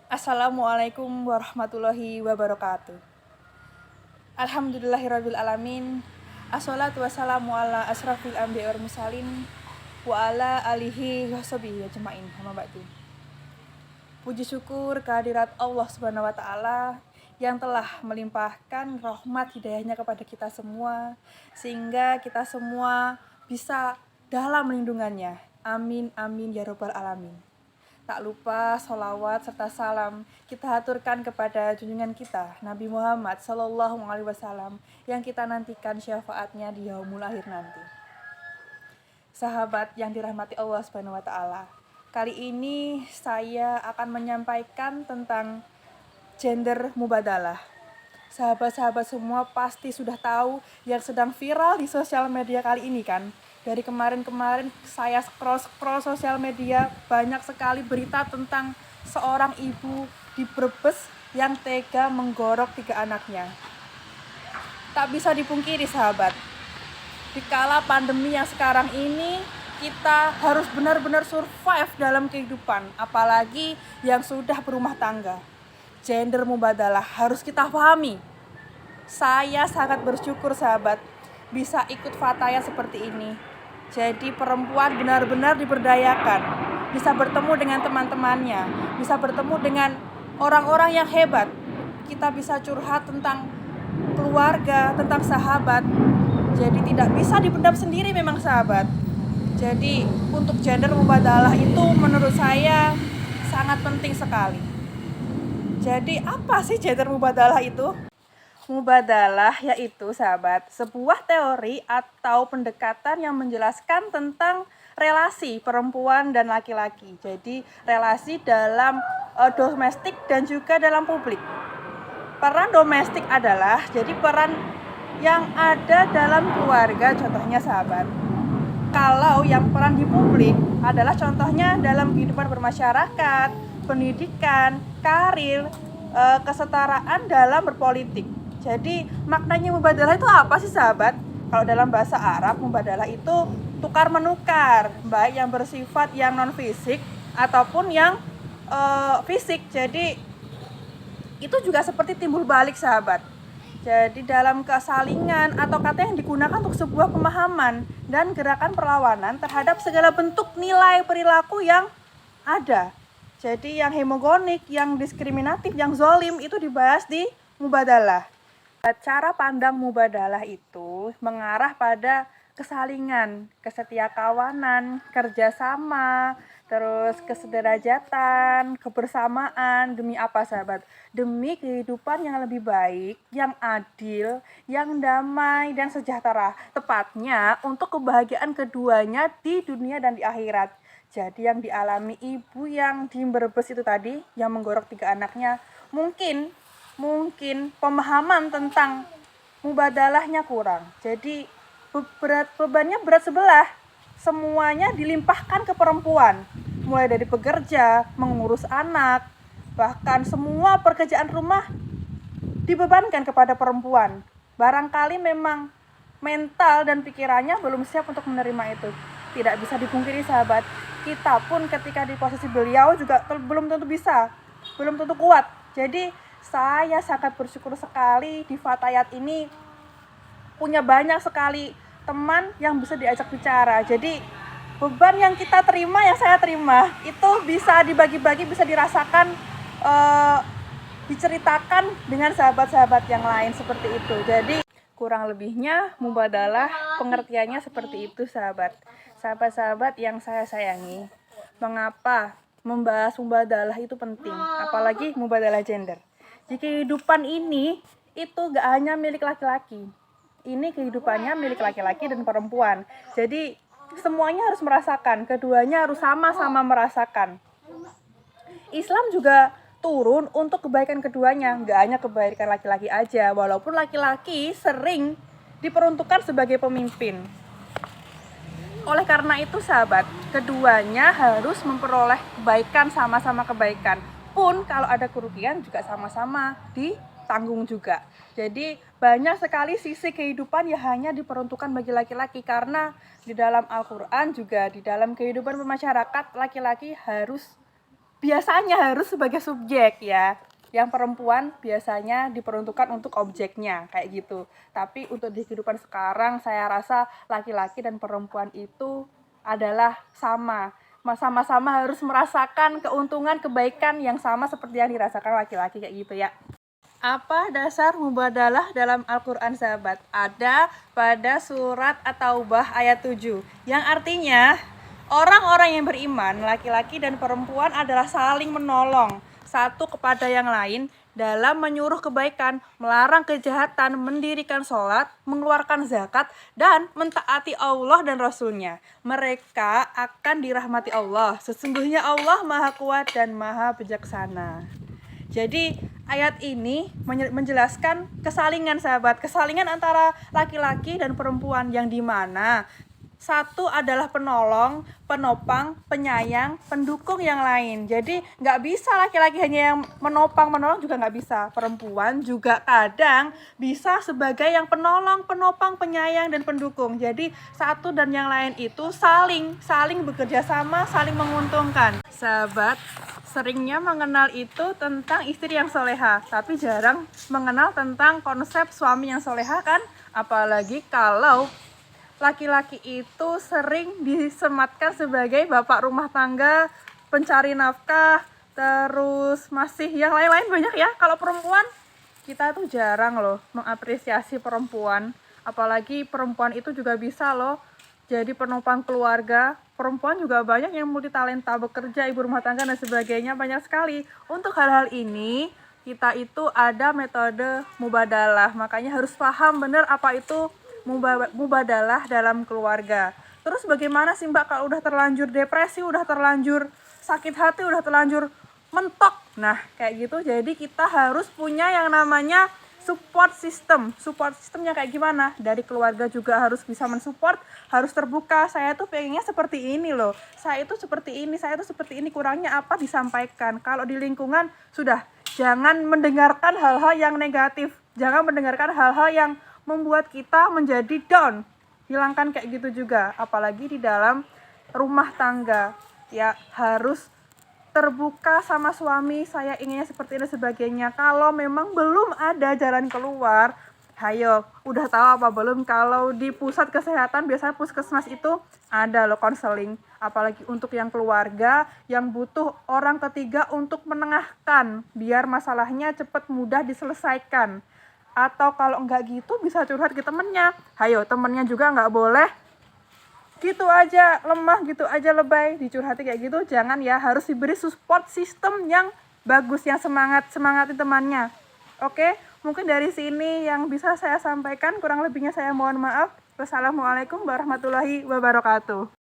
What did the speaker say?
Assalamualaikum warahmatullahi wabarakatuh. Alhamdulillahirabbil alamin. Assalatu wassalamu ala asrafil anbiya'i wal mursalin wa ala alihi washabihi ajmain. Amma ba'du. Puji syukur kehadirat Allah Subhanahu wa taala yang telah melimpahkan rahmat hidayahnya kepada kita semua sehingga kita semua bisa dalam lindungannya. Amin amin ya rabbal alamin. Tak lupa sholawat serta salam kita haturkan kepada junjungan kita Nabi Muhammad SAW yang kita nantikan syafaatnya di yaumul akhir nanti. Sahabat yang dirahmati Allah Subhanahu wa taala. Kali ini saya akan menyampaikan tentang gender mubadalah. Sahabat-sahabat semua pasti sudah tahu yang sedang viral di sosial media kali ini kan. Dari kemarin-kemarin saya scroll sosial media, banyak sekali berita tentang seorang ibu di Brebes yang tega menggorok 3 anaknya. Tak bisa dipungkiri sahabat, di kala pandemi yang sekarang ini kita harus benar-benar survive dalam kehidupan, apalagi yang sudah berumah tangga. Gender mubadalah harus kita pahami. Saya sangat bersyukur sahabat bisa ikut fataya seperti ini. Jadi perempuan benar-benar diberdayakan, bisa bertemu dengan teman-temannya, bisa bertemu dengan orang-orang yang hebat. Kita bisa curhat tentang keluarga, tentang sahabat. Jadi tidak bisa dipendam sendiri memang sahabat. Jadi untuk gender mubadalah itu menurut saya sangat penting sekali. Jadi apa sih gender mubadalah itu? Mubadalah yaitu sahabat sebuah teori atau pendekatan yang menjelaskan tentang relasi perempuan dan laki-laki. Jadi relasi dalam domestik dan juga dalam publik. Peran domestik adalah jadi peran yang ada dalam keluarga, contohnya sahabat. Kalau yang peran di publik adalah contohnya dalam kehidupan bermasyarakat, pendidikan, karir, kesetaraan dalam berpolitik. Jadi maknanya mubadalah itu apa sih sahabat? Kalau dalam bahasa Arab, mubadalah itu tukar menukar, baik yang bersifat yang non fisik ataupun yang fisik. Jadi itu juga seperti timbul balik sahabat. Jadi dalam kesalingan atau kata yang digunakan untuk sebuah pemahaman dan gerakan perlawanan terhadap segala bentuk nilai perilaku yang ada. Jadi yang hemogonik, yang diskriminatif, yang zolim itu dibahas di mubadalah. Cara pandang mubadalah itu mengarah pada kesalingan, kesetiakawanan, kerjasama, terus kesederajatan, kebersamaan. Demi apa sahabat? Demi kehidupan yang lebih baik, yang adil, yang damai dan sejahtera. Tepatnya untuk kebahagiaan keduanya di dunia dan di akhirat. Jadi yang dialami ibu yang di Brebes itu tadi, yang menggorok 3 anaknya, mungkin pemahaman tentang mubadalahnya kurang. Jadi bebannya berat sebelah. Semuanya dilimpahkan ke perempuan. Mulai dari bekerja, mengurus anak, bahkan semua pekerjaan rumah dibebankan kepada perempuan. Barangkali memang mental dan pikirannya belum siap untuk menerima itu. Tidak bisa dipungkiri sahabat, kita pun ketika di posisi beliau juga belum tentu bisa, belum tentu kuat. Jadi saya sangat bersyukur sekali di Fatayat ini punya banyak sekali teman yang bisa diajak bicara. Jadi beban yang kita terima, yang saya terima itu bisa dibagi-bagi, bisa dirasakan, diceritakan dengan sahabat-sahabat yang lain seperti itu. Jadi kurang lebihnya mubadalah pengertiannya seperti itu sahabat. Sahabat-sahabat yang saya sayangi, mengapa membahas mubadalah itu penting, apalagi mubadalah gender. Di kehidupan ini itu gak hanya milik laki-laki. Ini kehidupannya milik laki-laki dan perempuan. Jadi semuanya harus merasakan, keduanya harus sama-sama merasakan. Islam juga turun untuk kebaikan keduanya, gak hanya kebaikan laki-laki aja. Walaupun laki-laki sering diperuntukkan sebagai pemimpin. Oleh karena itu sahabat, keduanya harus memperoleh kebaikan, sama-sama kebaikan. Pun kalau ada kerugian juga sama-sama ditanggung juga. Jadi banyak sekali sisi kehidupan yang hanya diperuntukkan bagi laki-laki, karena di dalam Al-Quran juga di dalam kehidupan bermasyarakat laki-laki harus biasanya harus sebagai subjek ya. Yang perempuan biasanya diperuntukkan untuk objeknya kayak gitu. Tapi untuk di kehidupan sekarang saya rasa laki-laki dan perempuan itu adalah sama. Sama-sama harus merasakan keuntungan kebaikan yang sama seperti yang dirasakan laki-laki kayak gitu ya. Apa dasar mubadalah dalam Al-Quran sahabat? Ada pada surat At-Taubah ayat 7 yang artinya orang-orang yang beriman, laki-laki dan perempuan adalah saling menolong satu kepada yang lain dalam menyuruh kebaikan, melarang kejahatan, mendirikan sholat, mengeluarkan zakat, dan mentaati Allah dan Rasulnya. Mereka akan dirahmati Allah. Sesungguhnya Allah Maha Kuat dan Maha Bijaksana. Jadi ayat ini menjelaskan kesalingan sahabat, kesalingan antara laki-laki dan perempuan yang dimana satu adalah penolong, penopang, penyayang, pendukung yang lain. Jadi nggak bisa laki-laki hanya yang menopang, menolong juga nggak bisa. Perempuan juga kadang bisa sebagai yang penolong, penopang, penyayang, dan pendukung. Jadi satu dan yang lain itu saling bekerja sama, saling menguntungkan. Sahabat, seringnya mengenal itu tentang istri yang soleha, tapi jarang mengenal tentang konsep suami yang soleha kan? Apalagi kalau laki-laki itu sering disematkan sebagai bapak rumah tangga, pencari nafkah, terus masih yang lain-lain banyak ya. Kalau perempuan, kita tuh jarang loh mengapresiasi perempuan. Apalagi perempuan itu juga bisa loh jadi penopang keluarga. Perempuan juga banyak yang multitalenta, bekerja, ibu rumah tangga dan sebagainya, banyak sekali. Untuk hal-hal ini, kita itu ada metode mubadalah. Makanya harus paham benar apa itu mubadalah dalam keluarga. Terus bagaimana sih Mbak kalau udah terlanjur depresi, udah terlanjur sakit hati, udah terlanjur mentok? Nah kayak gitu, jadi kita harus punya yang namanya support system. Support systemnya kayak gimana? Dari keluarga juga harus bisa mensupport, harus terbuka. Saya tuh pengennya seperti ini loh, saya itu seperti ini, saya itu seperti ini, kurangnya apa disampaikan. Kalau di lingkungan sudah, jangan mendengarkan hal-hal yang negatif, jangan mendengarkan hal-hal yang membuat kita menjadi down. Hilangkan kayak gitu juga. Apalagi di dalam rumah tangga ya, harus terbuka sama suami, saya inginnya seperti ini sebagainya. Kalau memang belum ada jalan keluar, hayo, udah tahu apa belum? Kalau di pusat kesehatan biasanya puskesmas itu ada loh konseling. Apalagi untuk yang keluarga yang butuh orang ketiga untuk menengahkan biar masalahnya cepat mudah diselesaikan. Atau kalau enggak gitu bisa curhat ke temennya. Hayo, temennya juga enggak boleh gitu aja lemah, gitu aja lebay, dicurhati kayak gitu. Jangan ya, harus diberi support system yang bagus, yang semangati temannya. Oke, mungkin dari sini yang bisa saya sampaikan, kurang lebihnya saya mohon maaf. Wassalamualaikum warahmatullahi wabarakatuh.